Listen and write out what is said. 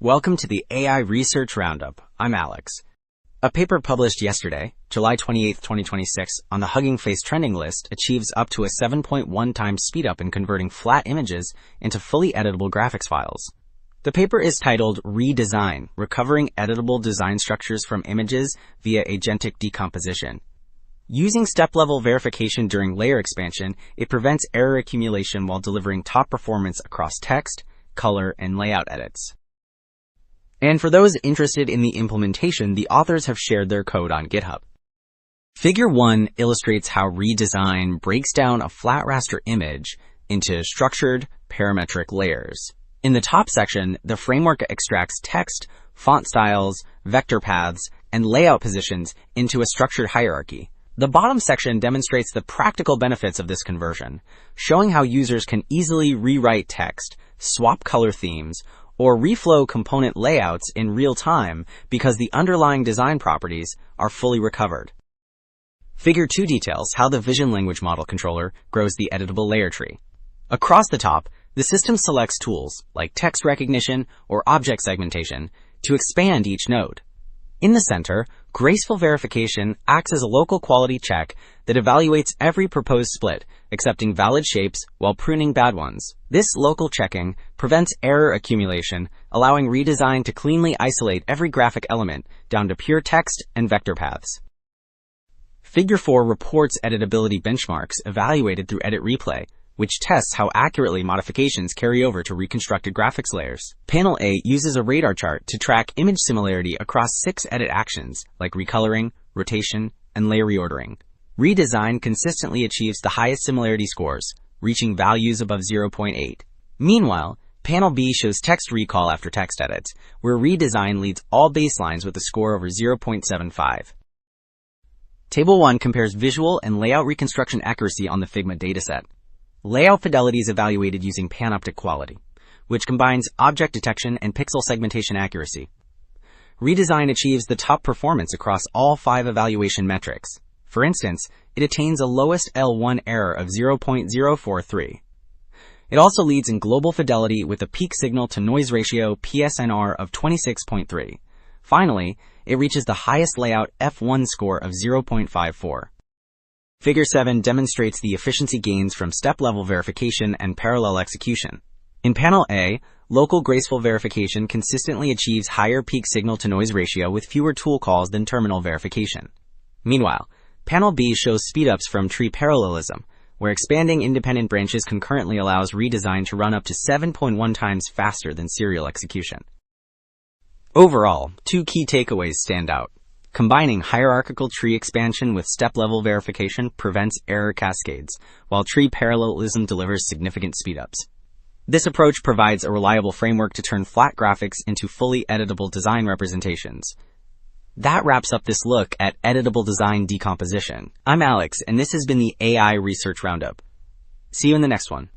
Welcome to the AI Research Roundup. I'm Alex. A paper published yesterday, July 28, 2026, on the Hugging Face trending list achieves up to a 7.1 times speedup in converting flat images into fully editable graphics files. The paper is titled ReDesign, Recovering Editable Design Structures from Images via Agentic Decomposition. Using step-level verification during layer expansion, it prevents error accumulation while delivering top performance across text, color, and layout edits. And for those interested in the implementation, the authors have shared their code on GitHub. Figure 1 illustrates how ReDesign breaks down a flat raster image into structured, parametric layers. In the top section, the framework extracts text, font styles, vector paths, and layout positions into a structured hierarchy. The bottom section demonstrates the practical benefits of this conversion, showing how users can easily rewrite text, swap color themes, or reflow component layouts in real time because the underlying design properties are fully recovered. Figure 2 details how the Vision Language Model controller grows the editable layer tree. Across the top, the system selects tools like text recognition or object segmentation to expand each node. In the center, graceful verification acts as a local quality check that evaluates every proposed split, accepting valid shapes while pruning bad ones. This local checking prevents error accumulation, allowing ReDesign to cleanly isolate every graphic element down to pure text and vector paths. Figure 4 reports editability benchmarks evaluated through Edit Replay, which tests how accurately modifications carry over to reconstructed graphics layers. Panel A uses a radar chart to track image similarity across 6 edit actions, like recoloring, rotation, and layer reordering. ReDesign consistently achieves the highest similarity scores, reaching values above 0.8. Meanwhile, Panel B shows text recall after text edits, where ReDesign leads all baselines with a score over 0.75. Table 1 compares visual and layout reconstruction accuracy on the Figma dataset. Layout fidelity is evaluated using panoptic quality, which combines object detection and pixel segmentation accuracy. ReDesign achieves the top performance across all 5 evaluation metrics. For instance, it attains a lowest L1 error of 0.043. It also leads in global fidelity with a peak signal to noise ratio PSNR of 26.3. Finally, it reaches the highest layout F1 score of 0.54. Figure 7 demonstrates the efficiency gains from step-level verification and parallel execution. In Panel A, local graceful verification consistently achieves higher peak signal-to-noise ratio with fewer tool calls than terminal verification. Meanwhile, Panel B shows speedups from tree parallelism, where expanding independent branches concurrently allows ReDesign to run up to 7.1 times faster than serial execution. Overall, 2 key takeaways stand out. Combining hierarchical tree expansion with step-level verification prevents error cascades, while tree parallelism delivers significant speedups. This approach provides a reliable framework to turn flat graphics into fully editable design representations. That wraps up this look at editable design decomposition. I'm Alex, and this has been the AI Research Roundup. See you in the next one.